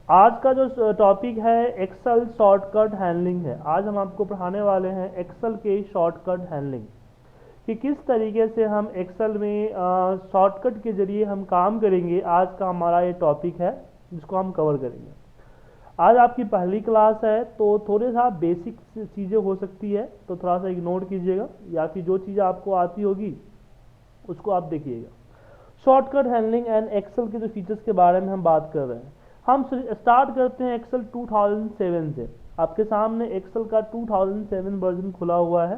आज का जो टॉपिक है एक्सेल शॉर्टकट हैंडलिंग है। आज हम आपको पढ़ाने वाले हैं एक्सेल के शॉर्टकट हैंडलिंग कि किस तरीके से हम एक्सेल में शॉर्टकट के जरिए हम काम करेंगे। आज का हमारा ये टॉपिक है जिसको हम कवर करेंगे। आज आपकी पहली क्लास है तो थोड़े सा बेसिक चीज़ें हो सकती है तो थोड़ा सा इग्नोर कीजिएगा, या फिर जो चीज़ें आपको आती होगी उसको आप देखिएगा। शॉर्टकट हैंडलिंग एंड एक्सेल के जो फीचर्स के बारे में हम बात कर रहे हैं। हम स्टार्ट करते हैं एक्सेल 2007 से। आपके सामने एक्सेल का 2007 वर्जन खुला हुआ है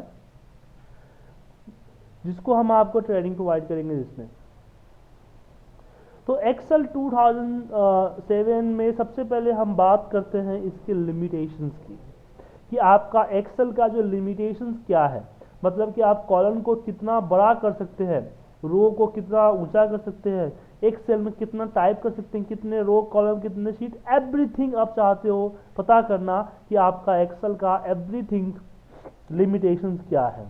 जिसको हम आपको ट्रेनिंग प्रोवाइड करेंगे जिसमें। तो एक्सेल 2007 में सबसे पहले हम बात करते हैं इसके लिमिटेशंस की कि आपका एक्सेल का जो लिमिटेशंस क्या है। मतलब कि आप कॉलम को कितना बड़ा कर सकते हैं, रो को कितना ऊंचा कर सकते हैं, एक सेल में कितना टाइप कर सकते हैं, कितने रो कॉलम कितने शीट, एवरीथिंग आप चाहते हो पता करना कि आपका एक्सेल का एवरीथिंग लिमिटेशंस क्या है।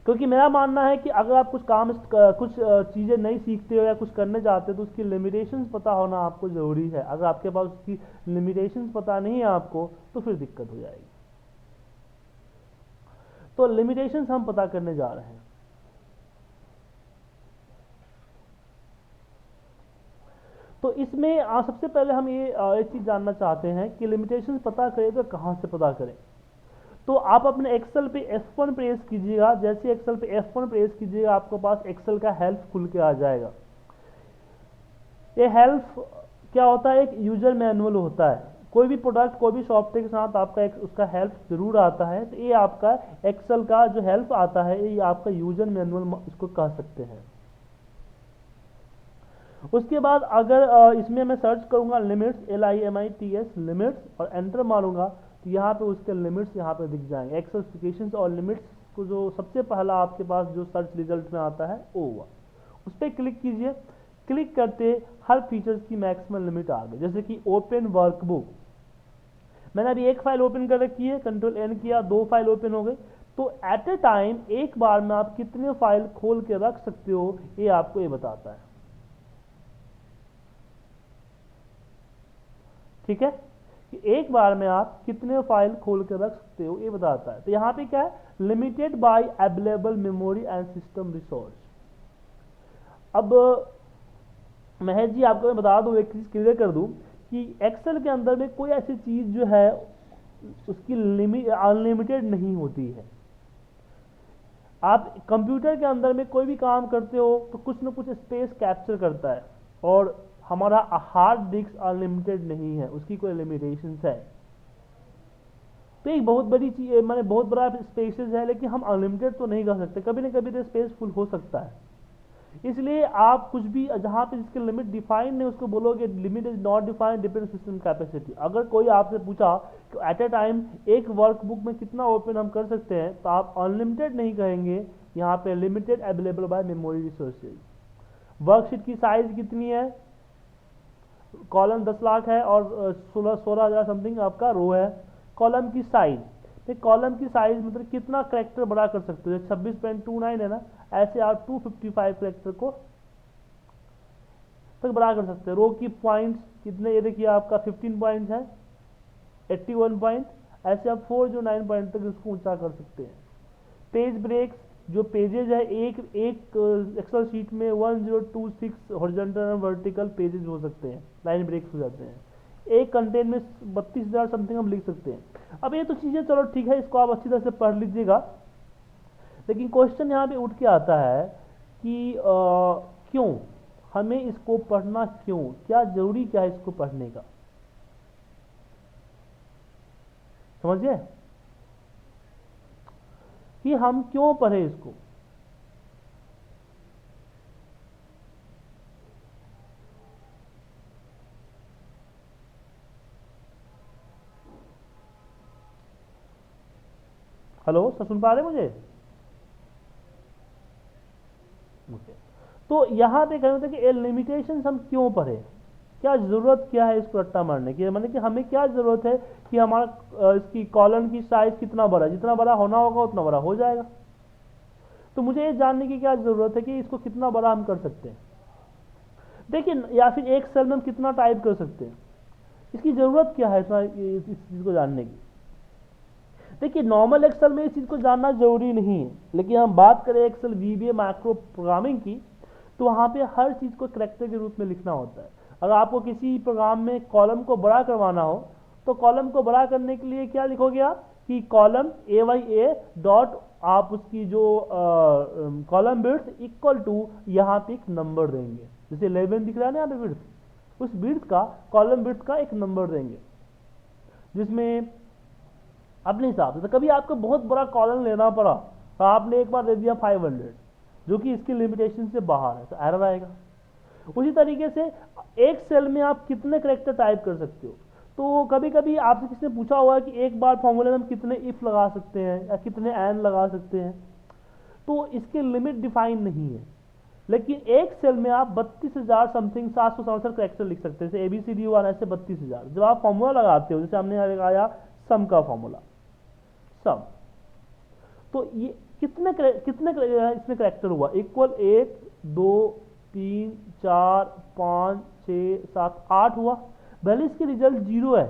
क्योंकि मेरा मानना है कि अगर आप कुछ चीज़ें नहीं सीखते हो या कुछ करने चाहते हो तो उसकी लिमिटेशंस पता होना आपको ज़रूरी है। अगर आपके पास उसकी लिमिटेशंस पता नहीं है आपको तो फिर दिक्कत हो जाएगी। तो लिमिटेशंस हम पता करने जा रहे हैं। तो इसमें सबसे पहले हम ये एक चीज़ जानना चाहते हैं कि लिमिटेशंस पता करें तो कहाँ से पता करें। तो आप अपने एक्सेल पे F1 प्रेस कीजिएगा। जैसे एक्सेल पे F1 प्रेस कीजिएगा आपके पास एक्सेल का हेल्प खुल के आ जाएगा। ये हेल्प क्या होता है? एक यूजर मैनुअल होता है। कोई भी प्रोडक्ट कोई भी सॉफ्टवेयर के साथ आपका उसका हेल्प जरूर आता है। तो ये आपका एक्सेल का जो हेल्प आता है ये आपका यूजर मैनुअल इसको कह सकते हैं। उसके बाद अगर इसमें मैं सर्च करूंगा लिमिट्स, LIMITS लिमिट्स, और एंटर मारूंगा तो यहाँ पे उसके लिमिट्स यहाँ पे दिख जाएंगे। एक्सेल स्पेसिफिकेशंस और लिमिट्स को जो सबसे पहला आपके पास जो सर्च रिजल्ट में आता है वो हुआ, उस पर क्लिक कीजिए। क्लिक करते हर फीचर्स की मैक्सिमम लिमिट आ गई। जैसे कि ओपन वर्कबुक, मैंने अभी एक फाइल ओपन कर रखी है, कंट्रोल N किया, 2 फाइल ओपन हो गई। तो एट ए टाइम एक बार में आप कितने फाइल खोल के रख सकते हो ये आपको ये बताता है। ठीक है कि एक बार में आप कितने फाइल खोल के रख सकते हो ये बताता है। तो यहाँ पे क्या है? Limited by available memory and system resource. अब महेश जी आपको मैं बता दूं, एक चीज क्लियर कर दूं कि एक्सेल के अंदर में कोई ऐसी चीज जो है उसकी लिमिट अनलिमिटेड नहीं होती है। आप कंप्यूटर के अंदर में कोई भी काम करते हो तो कुछ ना कुछ स्पेस कैप्चर करता है, और हमारा हार्ड डिस्क अनलिमिटेड नहीं है, उसकी कोई लिमिटेशंस है। तो एक बहुत बड़ी चीज मैंने बहुत बड़ा स्पेसेस है, लेकिन हम अनलिमिटेड तो नहीं कर सकते। कभी ना कभी तो स्पेस फुल हो सकता है। इसलिए आप कुछ भी जहां पे जिसकी लिमिट डिफाइंड नहीं उसको बोलोगे limit is not defined depend system capacity. अगर कोई आपसे पूछा कि एट ए टाइम एक वर्कबुक में कितना ओपन हम कर सकते हैं तो आप अनलिमिटेड नहीं कहेंगे, यहाँ पे limited available by memory resources. Worksheet की साइज कितनी है? कॉलम 10 लाख है और 16,000 समथिंग आपका रो है। कॉलम की साइज, तो कॉलम की साइज मतलब कितना करेक्टर बड़ा कर सकते हो? 26.29 है ना, ऐसे आप 255 करेक्टर को तक बड़ा कर सकते हैं। रो की पॉइंट्स कितने? ये देखिए आपका 15 पॉइंट्स है, 81 पॉइंट, ऐसे आप 409 पॉइंट तक इसको ऊंचा कर सकते हैं। पेज ब्रेक्स, जो पेजेज है एक एक्सेल शीट में 1026 हॉरिजॉन्टल और वर्टिकल पेजेज हो सकते हैं, लाइन ब्रेक्स हो जाते हैं। एक कंटेंट में 32,000 समथिंग हम लिख सकते हैं। अब ये तो चीज़ें चलो ठीक है, इसको आप अच्छी तरह से पढ़ लीजिएगा। लेकिन क्वेश्चन यहाँ पे उठ के आता है कि क्यों हमें इसको पढ़ना, क्यों, क्या जरूरी क्या है इसको पढ़ने का? समझिए कि हम क्यों पढ़े इसको। हेलो सर, सुन पा रहे मुझे? ओके। तो यहाँ पे कहते हैं कि लिमिटेशन हम क्यों पढ़े, क्या जरूरत क्या है इसको रट्टा मारने की, मतलब कि हमें क्या जरूरत है कि हमारा इसकी कॉलम की साइज कितना बड़ा, जितना बड़ा होना होगा उतना बड़ा हो जाएगा। तो मुझे ये जानने की क्या जरूरत है कि इसको कितना बड़ा हम कर सकते हैं। देखिए, या फिर एक सेल में हम कितना टाइप कर सकते हैं, इसकी ज़रूरत क्या है इस चीज़ को जानने की। देखिए, नॉर्मल एक्सेल में इस चीज़ को जानना जरूरी नहीं है, लेकिन हम बात करें एक्सेल वीबीए मैक्रो प्रोग्रामिंग की, तो वहाँ पे हर चीज़ को करैक्टर के रूप में लिखना होता है। अगर आपको किसी प्रोग्राम में कॉलम को बड़ा करवाना हो, तो कॉलम को बड़ा करने के लिए क्या लिखोगे आप कि कॉलम a डॉट, आप उसकी जो कॉलम बिड्स इक्वल टू यहाँ पे एक नंबर देंगे, जैसे 11 दिख रहा है ना यहाँ पे बिड्स, उस बिड्स का, कॉलम बिड्स का एक नंबर देंगे, जिसमें अपने हिसाब से, तो कभी आपको बहुत बड़ा कॉलम लेना पड़ा तो आपने एक बार दे दिया 500, जो कि इसकी लिमिटेशन से बाहर है, तो एरर आएगा। उसी तरीके से एक सेल में आप कितने कैरेक्टर टाइप कर सकते हो। तो कभी कभी आपसे किसी ने पूछा हुआ है कि एक बार फॉर्मूले में हम कितने इफ लगा सकते हैं या कितने एंड लगा सकते हैं, तो इसके लिमिट डिफाइन नहीं है, लेकिन एक सेल में आप 32,000 समथिंग 767 कैरेक्टर लिख सकते हैं, जैसे ABCD वाला ऐसे 32,000। जब आप फॉर्मूला लगाते हो, जैसे हमने यहाँ लगाया सम का फॉर्मूला, सम, तो ये कितने इसमें कैरेक्टर हुआ, इक्वल 1 2 3 4 5 6 7 8 हुआ। भले इसकी रिजल्ट 0 है,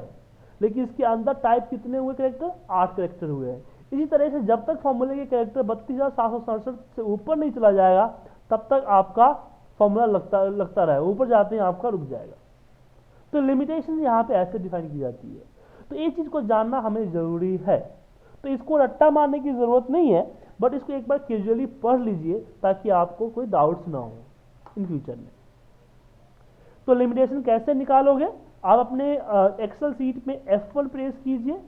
लेकिन इसके अंदर टाइप कितने हुए कैरेक्टर, 8 कैरेक्टर हुए हैं। इसी तरह से जब तक फॉर्मूले के कैरेक्टर 32,767 से ऊपर नहीं चला जाएगा, तब तक आपका फॉर्मूला लगता रहे, ऊपर जाते ही आपका रुक जाएगा। तो लिमिटेशन यहाँ पे ऐसे डिफाइन की जाती है। तो ये चीज़ को जानना हमें ज़रूरी है। तो इसको रट्टा मारने की ज़रूरत नहीं है, बट इसको एक बार कैजुअली पढ़ लीजिए ताकि आपको कोई डाउट्स ना हो इन फ्यूचर में। तो लिमिटेशन कैसे निकालोगे, आप अपने एक्सेल सीट में F1 प्रेस कीजिए,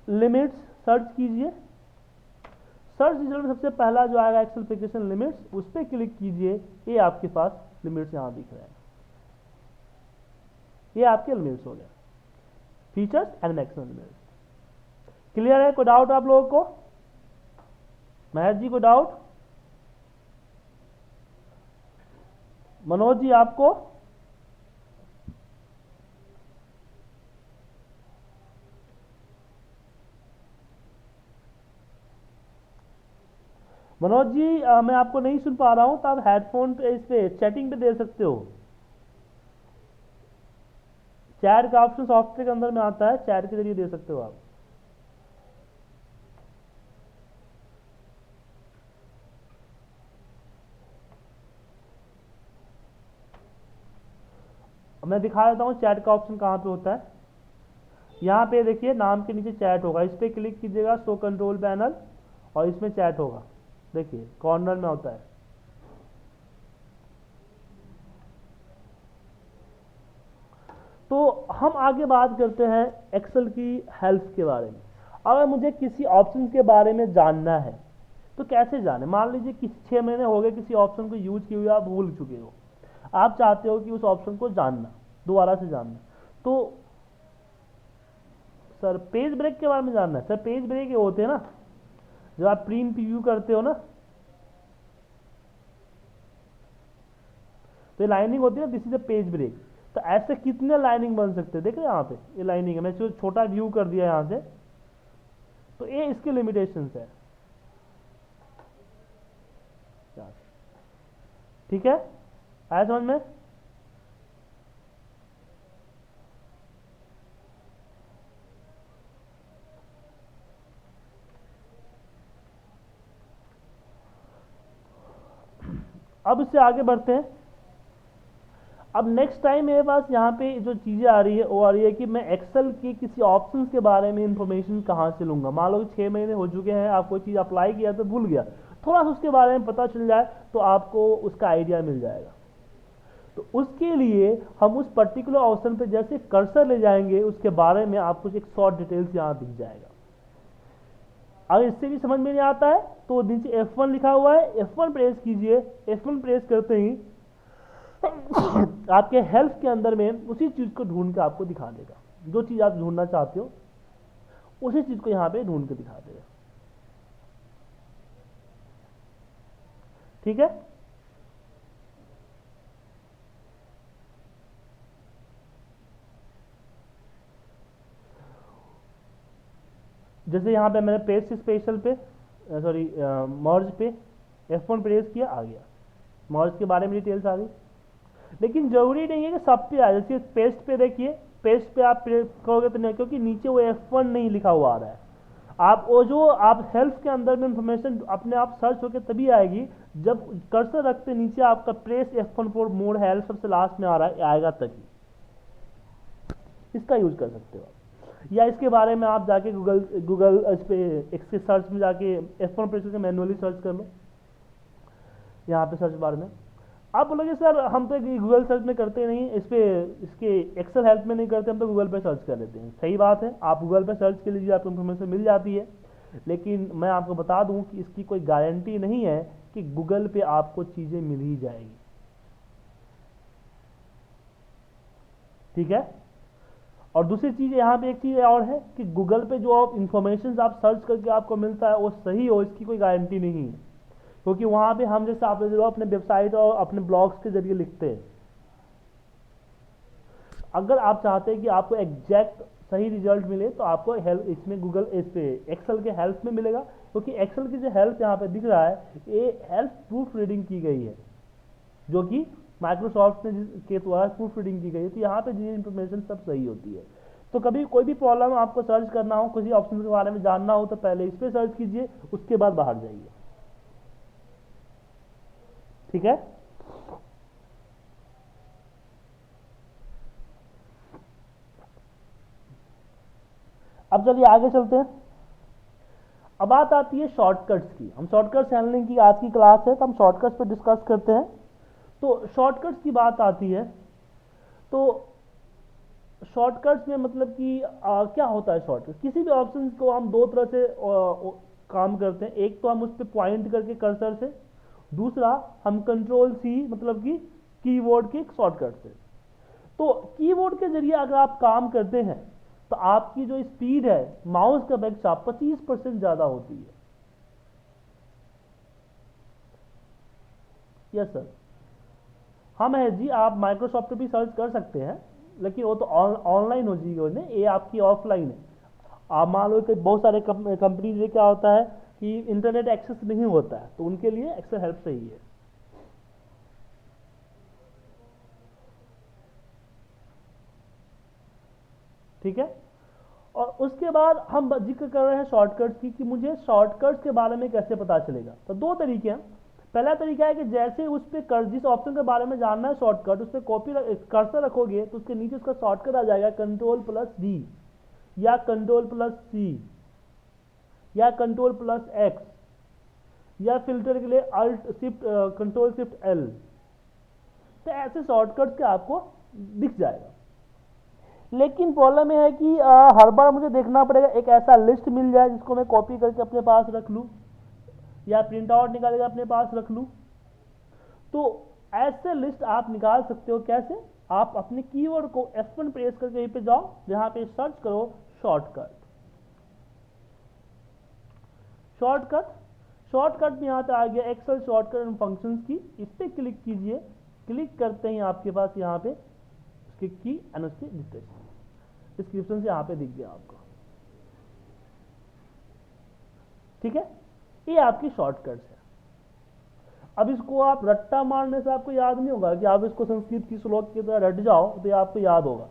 लिमिट्स सर्च कीजिए, सर्च रिजल्ट में सबसे पहला जो आएगा एक्सेल एप्लीकेशन लिमिट्स, उस पर क्लिक कीजिए। ये आपके पास लिमिट्स यहाँ दिख रहे हैं, ये आपके लिमिट्स हो गए, features and maximum limits. Clear है? कोई डाउट आप लोगों को? महेश जी को डाउट? मनोज जी आपको? मनोज जी मैं आपको नहीं सुन पा रहा हूं, तो आप हेडफोन पे, इस पे चैटिंग पे दे सकते हो। चैट का ऑप्शन सॉफ्टवेयर के अंदर में आता है, चैट के जरिए दे सकते हो आप। मैं दिखा देता हूँ चैट का ऑप्शन कहाँ पे होता है। यहाँ पे देखिए, नाम के नीचे चैट होगा, इस पर क्लिक कीजिएगा, शो कंट्रोल पैनल, और इसमें चैट होगा, देखिए कॉर्नर में होता है। तो हम आगे बात करते हैं एक्सेल की हेल्प के बारे में। अगर मुझे किसी ऑप्शन के बारे में जानना है तो कैसे जाने। मान लीजिए कि 6 महीने हो गए किसी ऑप्शन को यूज किए हुए, आप भूल चुके हो, आप चाहते हो कि उस ऑप्शन को जानना, दोबारा से जानना, तो सर पेज ब्रेक के बारे में जानना है। सर पेज ब्रेक ये होते हैं ना, जब आप प्रिंट प्रीव्यू करते हो ना, तो ये लाइनिंग होती है ना, this is a page break. तो ऐसे कितने लाइनिंग बन सकते हैं, देख रहे हैं यहाँ पे, ये लाइनिंग है, मैं छोटा व्यू कर दिया यहाँ से, तो ये इसके लिमिटेशंस है। ठीक है, आया समझ में? अब इससे आगे बढ़ते हैं। अब नेक्स्ट टाइम मेरे पास यहाँ पे जो चीज़ें आ रही है वो आ रही है कि मैं एक्सेल के किसी ऑप्शन के बारे में इंफॉर्मेशन कहाँ से लूँगा। मान लो 6 महीने हो चुके हैं, आप कोई चीज़ अप्लाई किया तो भूल गया, थोड़ा सा उसके बारे में पता चल जाए तो आपको उसका आइडिया मिल जाएगा। तो उसके लिए हम उस पर्टिकुलर ऑप्शन पे जैसे कर्सर ले जाएंगे, उसके बारे में आपको एक शॉर्ट डिटेल्स यहाँ दिख जाएगा। अगर इससे भी समझ में नहीं आता है तो नीचे F1 लिखा हुआ है, F1 प्रेस कीजिए। F1 प्रेस करते ही आपके हेल्प के अंदर में उसी चीज को ढूंढ के आपको दिखा देगा, जो चीज आप ढूंढना चाहते हो उसी चीज को यहाँ पे ढूंढ के दिखा देगा। ठीक है, जैसे यहाँ पे मैंने पेज स्पेशल पे सॉरी मर्ज पे F1 प्रेस किया, आ गया, मर्ज के बारे में डिटेल्स आ गई। लेकिन जरूरी नहीं है कि सब पे आए। जैसे पेस्ट पे देखिए, पेस्ट पे आप करोगे तो नहीं, क्योंकि नीचे वो F1 नहीं लिखा हुआ आ रहा है। आप वो जो आप हेल्प के अंदर में इंफॉर्मेशन अपने आप सर्च होकर तभी आएगी जब कर्सर रखते नीचे आपका press F1 for more help सबसे लास्ट में आ रहा है, आएगा तभी इसका यूज कर सकते हो आप। या इसके बारे में आप जाके गूगल इस पे इसके सर्च में जाके F1 प्रेस करके मैनुअली सर्च कर लो, यहाँ पे सर्च बार में। आप बोलोगे सर हम तो गूगल सर्च में करते नहीं, इस पे इसके एक्सेल हेल्प में नहीं करते, हम तो गूगल पे सर्च कर लेते हैं। सही बात है, आप गूगल पे सर्च के लीजिए, आपको इन्फॉर्मेशन मिल जाती है। लेकिन मैं आपको बता दूं कि इसकी कोई गारंटी नहीं है कि गूगल पे आपको चीज़ें मिल ही जाएगी। ठीक है। और दूसरी चीज़ यहाँ पे एक चीज़ और है कि गूगल पे जो आप इंफॉर्मेशन आप सर्च करके आपको मिलता है वो सही हो, इसकी कोई गारंटी नहीं है। क्योंकि वहाँ पे हम जैसे आप जो अपने वेबसाइट और अपने ब्लॉग्स के जरिए लिखते हैं, अगर आप चाहते हैं कि आपको एग्जैक्ट सही रिजल्ट मिले तो आपको हेल्प इसमें गूगल इस पे एक्सेल के हेल्प में मिलेगा। क्योंकि एक्सेल की जो हेल्प यहाँ पे दिख रहा है ये हेल्प प्रूफ रीडिंग की गई है, जो कि माइक्रोसॉफ्ट ने के द्वारा प्रूफ रीडिंग की गई है। तो यहाँ पे जी इंफॉर्मेशन सब सही होती है। तो कभी कोई भी प्रॉब्लम आपको सर्च करना हो, किसी ऑप्शन के बारे में जानना हो, तो पहले इस पर सर्च कीजिए, उसके बाद बाहर जाइए। ठीक है। अब चलिए आगे चलते हैं। अब बात आती है शॉर्टकट्स की। हम शॉर्टकट्स हैंडलिंग की आज की क्लास है, तो हम शॉर्टकट्स पर डिस्कस करते हैं। तो शॉर्टकट्स की बात आती है तो शॉर्टकट्स में मतलब कि क्या होता है शॉर्टकट। किसी भी ऑप्शन को हम दो तरह से काम करते हैं। एक तो हम उस पर पॉइंट करके कर्सर से, दूसरा हम कंट्रोल C मतलब कि कीबोर्ड के शॉर्टकट से। तो कीबोर्ड के जरिए अगर आप काम करते हैं तो आपकी जो स्पीड है माउस का अपेक्षा 25% ज्यादा होती है। यस सर, हाँ महेश जी, आप माइक्रोसॉफ्ट पे भी सर्च कर सकते हैं, लेकिन वो तो ऑनलाइन हो जाएगी ना, ये आपकी ऑफलाइन है। आप मान लो कि बहुत सारे कंपनीज में क्या होता है कि इंटरनेट एक्सेस नहीं होता है, तो उनके लिए एक्सेल हेल्प सही है। ठीक है। और उसके बाद हम जिक्र कर रहे हैं शॉर्टकट्स की कि मुझे शॉर्टकट्स के बारे में कैसे पता चलेगा। तो दो तरीके हैं। पहला तरीका है कि जैसे उस पर जिस ऑप्शन के बारे में जानना है शॉर्टकट, उस पर कॉपी कर्सर रखोगे तो उसके नीचे उसका शॉर्टकट आ जाएगा Ctrl+D या Ctrl+C या Ctrl+X, या फिल्टर के लिए Ctrl+Shift+L। तो ऐसे शॉर्टकट्स के आपको दिख जाएगा। लेकिन प्रॉब्लम यह है कि हर बार मुझे देखना पड़ेगा, एक ऐसा लिस्ट मिल जाए जिसको मैं कॉपी करके अपने पास रख लूँ या प्रिंट आउट निकाल के अपने पास रख लूँ। तो ऐसे लिस्ट आप निकाल सकते हो कैसे? आप अपने कीवर्ड को F1 प्रेस करके यहीं पे जाओ, जहां पे सर्च करो शॉर्टकट। शॉर्टकट शॉर्टकट में यहाँ पे आ गया एक्सेल शॉर्टकट एंड फंक्शंस की। इस पर क्लिक कीजिए। क्लिक करते ही आपके पास यहाँ पे उसकी की एंड उसकी डिस्क्रिप्शन से यहाँ पे दिख गया आपको। ठीक है, ये आपकी शॉर्टकट्स है। अब इसको आप रट्टा मारने से आपको याद नहीं होगा कि आप इसको संस्कृत की श्लोक की तरह रट जाओ तो ये आपको याद होगा।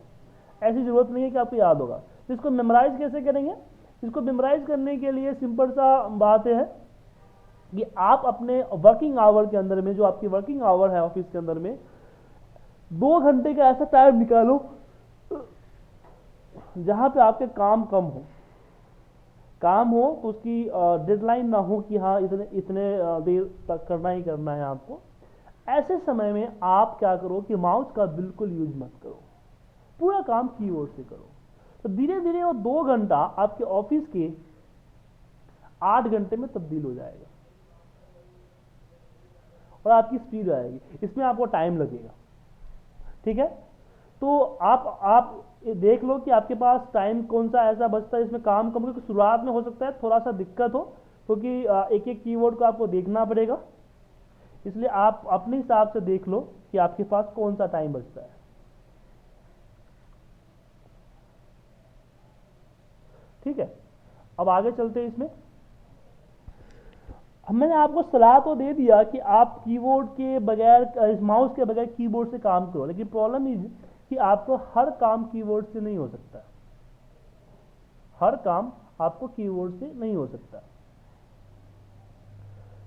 ऐसी जरूरत नहीं है कि आपको याद होगा। तो इसको मेमोराइज कैसे करेंगे? इसको मेमोराइज करने के लिए सिंपल सा बात है कि आप अपने वर्किंग आवर के अंदर में, जो आपकी वर्किंग आवर है ऑफिस के अंदर में, 2 घंटे का ऐसा टाइम निकालो जहां पे आपके काम कम हो। काम हो तो उसकी डेडलाइन ना हो कि हाँ इतने देर तक करना ही करना है आपको। ऐसे समय में आप क्या करो कि माउस का बिल्कुल यूज मत करो, पूरा काम कीबोर्ड से करो। तो धीरे धीरे वो 2 घंटा आपके ऑफिस के 8 घंटे में तब्दील हो जाएगा और आपकी स्पीड आएगी। इसमें आपको टाइम लगेगा। ठीक है, तो आप ये देख लो कि आपके पास टाइम कौन सा ऐसा बचता है इसमें काम कम, क्योंकि शुरुआत में हो सकता है थोड़ा सा दिक्कत हो, क्योंकि एक एक कीवर्ड को आपको देखना पड़ेगा। इसलिए आप अपने हिसाब से देख लो कि आपके पास कौन सा टाइम बचता है। ठीक है, अब आगे चलते हैं इसमें। अब मैंने आपको सलाह तो दे दिया कि आप कीबोर्ड के बगैर, माउस के बगैर कीबोर्ड से काम करो, लेकिन प्रॉब्लम इज कि आपको हर काम कीबोर्ड से नहीं हो सकता, हर काम आपको कीबोर्ड से नहीं हो सकता।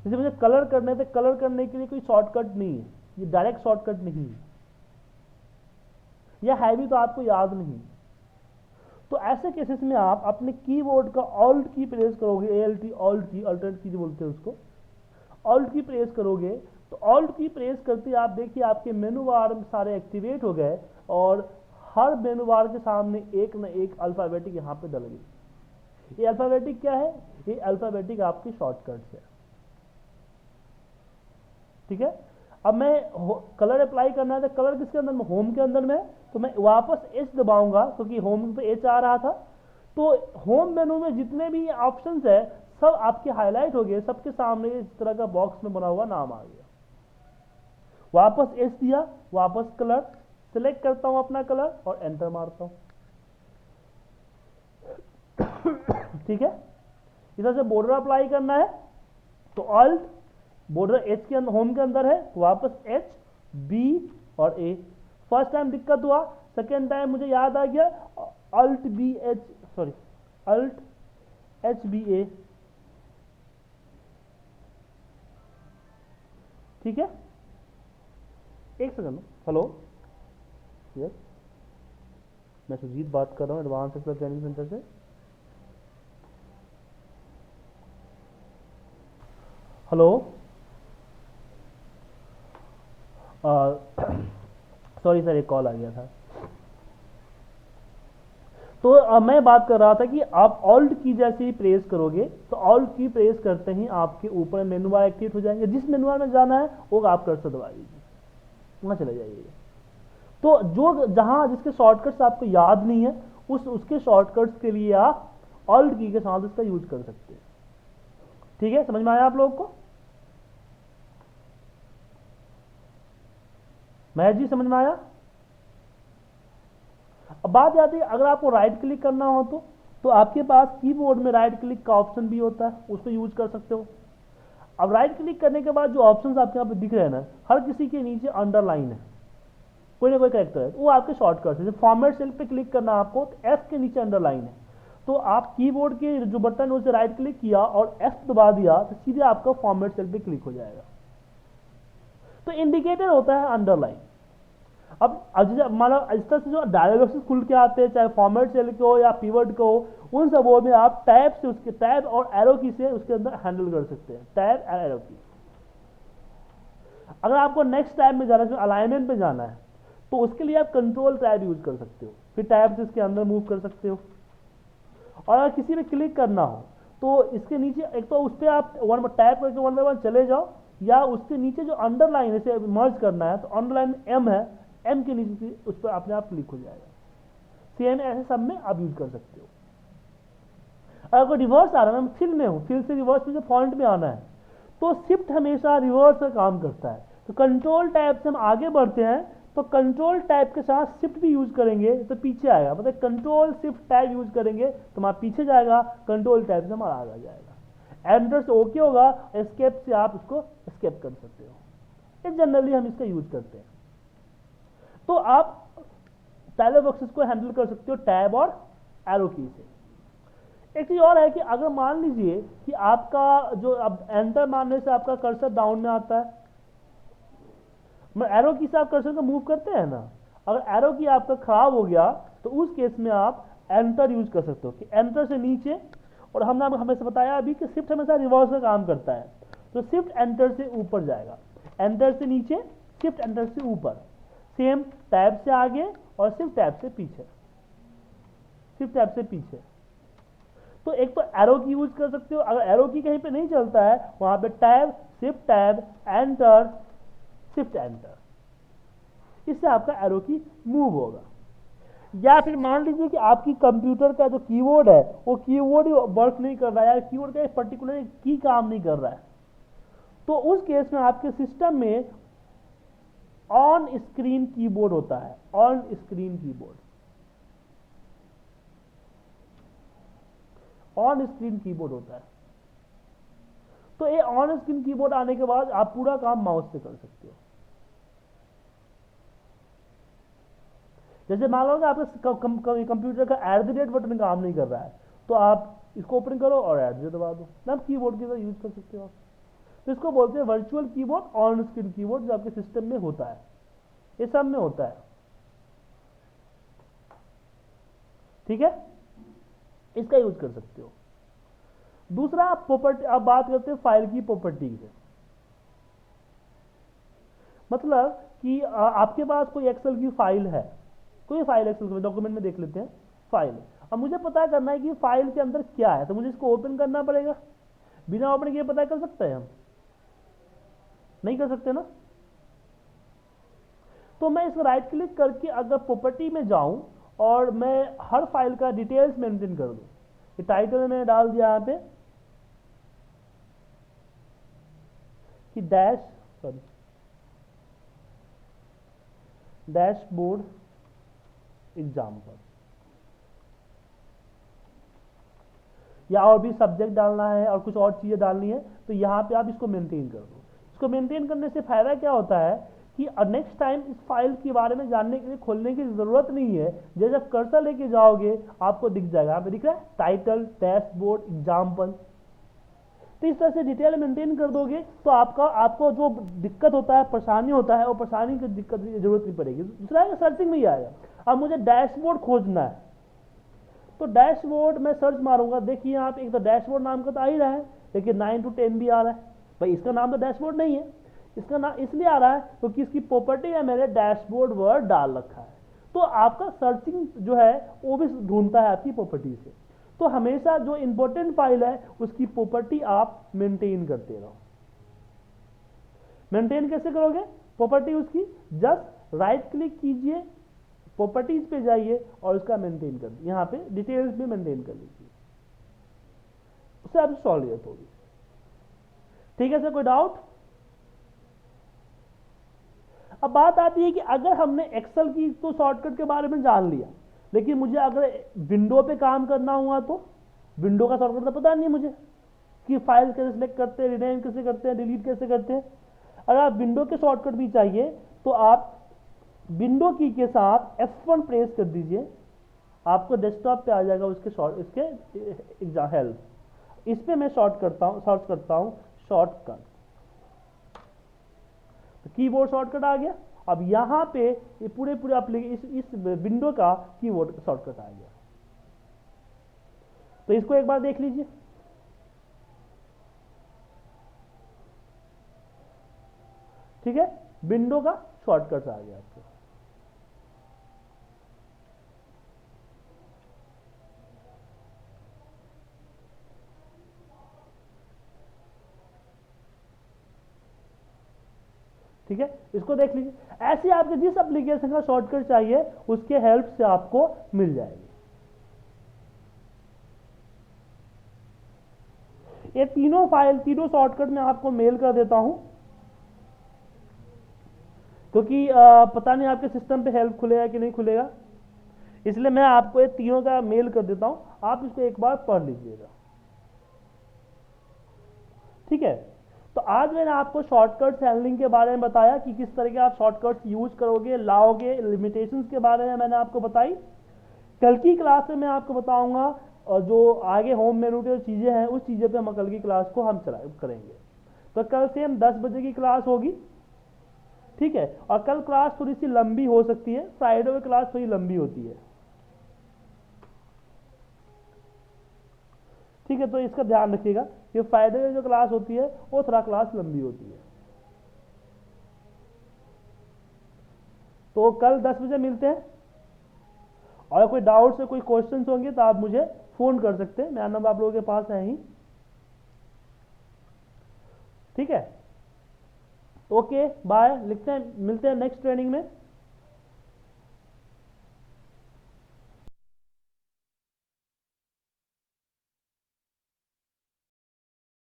जैसे मुझे कलर करने थे, कलर करने के लिए कोई शॉर्टकट नहीं है, ये डायरेक्ट शॉर्टकट नहीं है, या है भी तो आपको याद नहीं। तो ऐसे केसेस में आप अपने कीबोर्ड का ऑल्ट की प्रेस करोगे, ALT ऑल्ट की, अल्टरनेट की जो बोलते हैं उसको, ऑल्ट की प्रेस करोगे, तो ऑल्ट की प्रेस करते आप देखिए आपके मेनू बार सारे एक्टिवेट हो गए, और हर मेनू बार के सामने एक न एक अल्फाबेटिक यहाँ पे डल गई। ये अल्फाबेटिक क्या है? ये अल्फाबेटिक आपकी शॉर्टकट्स है, ठीक है। अब मैं कलर अप्लाई करना है, तो कलर किसके अंदर में? होम के अंदर में। तो मैं वापस H दबाऊंगा क्योंकि होम पे H आ रहा था, तो होम मेनू में जितने भी ऑप्शंस है सब आपके हाईलाइट हो गए, सबके सामने इस तरह का बॉक्स में बना हुआ नाम आ गया। वापस H दिया, वापस कलर सिलेक्ट करता हूं अपना कलर और एंटर मारता हूं, ठीक है। इस तरह से बॉर्डर अप्लाई करना है तो ऑल्ट, बॉर्डर H के अंदर, होम के अंदर है, वापस H, B और A। फर्स्ट टाइम दिक्कत हुआ, सेकेंड टाइम मुझे याद आ गया, alt B H, sorry alt HBA, ठीक है। एक सेकंड, हेलो, यस, मैं सुजीत बात कर रहा हूँ एडवांस एक्सेल ट्रेनिंग सेंटर से। हेलो, सॉरी सर, एक कॉल आ गया था। तो मैं बात कर रहा था कि आप ऑल्ट की जैसे ही प्रेस करोगे, तो ऑल्ट की प्रेस करते ही आपके ऊपर मेनू बार एक्टिवेट हो जाएंगे, जिस मेनू बार में जाना है वो आप कर्सर दबा दीजिए, वहां चले जाइए। तो जो जहां जिसके शॉर्टकट्स आपको याद नहीं है, उसके शॉर्टकट्स के लिए आप ऑल्ट की के साथ इसका यूज कर सकते हैं, ठीक है। समझ में आया आप लोगों को? महेश जी, समझ में आया? अब बात आती है, अगर आपको राइट क्लिक करना हो तो आपके पास कीबोर्ड में राइट क्लिक का ऑप्शन भी होता है, उसको यूज कर सकते हो। अब राइट क्लिक करने के बाद जो ऑप्शंस आपके यहाँ पे दिख रहे हैं ना, हर किसी के नीचे अंडरलाइन है, कोई ना कोई कैरेक्टर है, वो आपके शॉर्टकट है। फॉर्मेट सेल पे क्लिक करना आपको, तो F के नीचे अंडरलाइन है, तो आप कीबोर्ड के जो बटन उसे राइट क्लिक किया और F दबा दिया तो सीधे आपका फॉर्मेट सेल पे क्लिक हो जाएगा, तो इंडिकेटर होता है अंडरलाइन। अब मानो इस तरह से जो डायलॉग्स खुल के आते हैं, चाहे फॉर्मेट सेल के हो या पिवट के हो, उन सबों में आप टैब से, उसके टैब और एरो की से उसके अंदर हैंडल कर सकते हैं, टैब और एरो की। अगर आपको नेक्स्ट टैब में जाना है, अलाइनमेंट पे जाना है, तो उसके लिए आप कंट्रोल टैब यूज कर सकते हो, फिर टैब से इसके अंदर मूव कर सकते हो। और अगर किसी पे क्लिक करना हो तो इसके नीचे एक तो उस पर आप टैब करके 1 बाय 1 चले जाओ, या उसके नीचे जो अंडरलाइन है इसे मर्ज करना है, तो अंडरलाइन में M है, M के नीचे उस पर अपने आप क्लिक हो जाएगा। सेम ऐसे सब में आप यूज कर सकते हो। अगर कोई रिवर्स आ रहा है, मैं फिल में हूँ, फिल से रिवर्स में फॉन्ट में आना है, तो शिफ्ट हमेशा रिवर्स का काम करता है। तो कंट्रोल टैब से हम आगे बढ़ते हैं, तो कंट्रोल टैब के साथ शिफ्ट भी यूज करेंगे तो पीछे आएगा, मतलब कंट्रोल शिफ्ट टैब यूज करेंगे तो हमारा पीछे जाएगा, कंट्रोल टैब से हमारा आगे जाएगा। एंटर से ओके होगा, एस्केप से आप इसको एस्केप कर सकते हो। ये जनरली हम इसका यूज करते हैं। तो आप डायलॉग बॉक्सेस को हैंडल कर सकते हो टैब और एरो की से। एक चीज और है कि अगर मान लीजिए कि आपका जो अब एंटर मारने से आपका कर्सर डाउन में आता है, एरो की से आप कर्सर को मूव करते हैं ना, अगर एरो की आपका खराब हो गया तो उस केस में आप एंटर यूज कर सकते हो, कि एंटर से नीचे, और हमने हमें बताया अभी कि शिफ्ट हमेशा रिवर्स का काम करता है, तो शिफ्ट एंटर से ऊपर जाएगा, एंटर से नीचे, शिफ्ट एंटर से ऊपर, सेम टैब से आगे और शिफ्ट टैब से पीछे, शिफ्ट टैब से पीछे। तो एक तो एरो की यूज कर सकते हो, अगर एरो की कहीं पे नहीं चलता है वहां पे tab, shift tab, enter, shift enter, इससे आपका एरो की मूव होगा। या फिर मान लीजिए कि आपकी कंप्यूटर का जो कीबोर्ड है वो कीबोर्ड ही वर्क नहीं कर रहा है, या कीबोर्ड का एक पर्टिकुलर की काम नहीं कर रहा है, तो उस केस में आपके सिस्टम में ऑन स्क्रीन कीबोर्ड होता है, on screen keyboard, on screen keyboard होता है। तो ये ऑन स्क्रीन कीबोर्ड आने के बाद आप पूरा काम माउस से कर सकते हो। जैसे मान लो कि आपका कंप्यूटर का @ बटन काम नहीं कर रहा है, तो आप इसको ओपन करो और @ दबा दो, आप कीबोर्ड की तरह यूज कर सकते हो आप। तो इसको बोलते हैं virtual keyboard, on screen keyboard, जो आपके सिस्टम में होता है, ये सब में होता है। ठीक है, इसका यूज कर सकते हो। दूसरा प्रॉपर्टी, अब बात करते हैं फाइल की प्रॉपर्टी से। मतलब कि आपके पास कोई एक्सेल की फाइल है, कोई फाइल एक्सेल डॉक्यूमेंट में देख लेते हैं फाइल। अब मुझे पता करना है कि फाइल के अंदर क्या है, तो मुझे इसको ओपन करना पड़ेगा। बिना ओपन किए पता कर सकते हैं हम? नहीं कर सकते ना। तो मैं इसको राइट क्लिक करके अगर प्रॉपर्टी में जाऊं और मैं हर फाइल का डिटेल्स मेंटेन कर दूं, ये टाइटल मैंने डाल दिया यहां पे कि डैशबोर्ड एग्जाम्पल, या और भी सब्जेक्ट डालना है और कुछ और चीजें डालनी है, तो यहां पे आप इसको मेंटेन कर दो। इसको मेंटेन करने से फायदा क्या होता है कि नेक्स्ट टाइम इस फाइल के बारे में जानने के लिए खोलने की जरूरत नहीं है। जैसे आप कर्सर लेके जाओगे आपको दिख जाएगा, यहाँ पे दिख रहा है टाइटल डैशबोर्ड एग्जाम्पल। तो इस तरह से डिटेल मेंटेन कर दोगे तो आपको जो दिक्कत होता है, परेशानी होता है, वो परेशानी की दिक्कत जरूरत नहीं पड़ेगी। दूसरा है सर्चिंग में ही आएगा। अब मुझे डैशबोर्ड खोजना है, तो डैशबोर्ड मैं सर्च मारूंगा, देखिए यहाँ पे एक तो डैशबोर्ड नाम का तो आ ही रहा है, लेकिन 9 to 10 भी आ रहा है। भाई इसका नाम तो डैशबोर्ड नहीं है, इसका नाम इसलिए आ रहा है क्योंकि इसकी प्रॉपर्टी है मैंने डैशबोर्ड वर्ड डाल रखा है। तो आपका सर्चिंग जो है वो भी ढूंढता है आपकी प्रॉपर्टी से। तो हमेशा जो इंपॉर्टेंट फाइल है उसकी प्रॉपर्टी आप मेंटेन करते रहो। मेंटेन कैसे करोगे प्रॉपर्टी उसकी? जस्ट राइट क्लिक कीजिए, प्रॉपर्टीज पे जाइए और उसका मेंटेन कर दीजिए, यहाँ पे डिटेल्स में मेंटेन कर लीजिए, उससे आपकी सॉल्व होगी। ठीक है सर, कोई डाउट? अब बात आती है कि अगर हमने एक्सेल की तो शॉर्टकट के बारे में जान लिया, लेकिन मुझे अगर विंडो पे काम करना हुआ तो विंडो का शॉर्टकट तो पता नहीं मुझे कि फाइल कैसे सिलेक्ट करते हैं, रिनेम कैसे करते हैं, डिलीट कैसे करते हैं। अगर आप विंडो के शॉर्टकट भी चाहिए तो आप विंडो की के साथ F1 प्रेस कर दीजिए, आपको डेस्कटॉप पे आ जाएगा इसके हेल्प। इस पे मैं सर्च करता हूं शॉर्टकट, तो कीबोर्ड शॉर्टकट आ गया। अब यहां पे ये पूरे इस विंडो का कीबोर्ड शॉर्टकट आ गया। तो इसको एक बार देख लीजिए। ठीक है, विंडो का शॉर्टकट आ गया आपको। ठीक है, इसको देख लीजिए। ऐसे आपके जिस एप्लीकेशन का शॉर्टकट चाहिए उसके हेल्प से आपको मिल जाएगी। ये तीनों शॉर्टकट मैं आपको मेल कर देता हूं, क्योंकि पता नहीं आपके सिस्टम पे हेल्प खुलेगा कि नहीं खुलेगा, इसलिए मैं आपको ये तीनों का मेल कर देता हूं, आप इसको एक बार पढ़ लीजिएगा। ठीक है, तो आज मैंने आपको शॉर्टकट्स हैंडलिंग के बारे में बताया कि किस तरह के आप शॉर्टकट्स यूज करोगे, लाओगे, लिमिटेशंस के बारे में मैंने आपको बताई। कल की क्लास में मैं आपको बताऊंगा और जो आगे होम मेनू के चीजें हैं उस चीजें पे हम कल की क्लास को हम करेंगे। तो कल से हम 10 बजे की क्लास होगी। ठीक है, और कल क्लास थोड़ी सी लंबी हो सकती है, फ्राइडे में क्लास थोड़ी लंबी होती है। ठीक है, तो इसका ध्यान रखिएगा कि फ्राइडे में जो क्लास होती है वो थोड़ा क्लास लंबी होती है। तो कल 10 बजे मिलते हैं, और कोई डाउट्स है, कोई क्वेश्चंस होंगे तो आप मुझे फोन कर सकते हैं, मेरा नंबर आप लोगों के पास है ही। ठीक है, ओके बाय, मिलते हैं नेक्स्ट ट्रेनिंग में।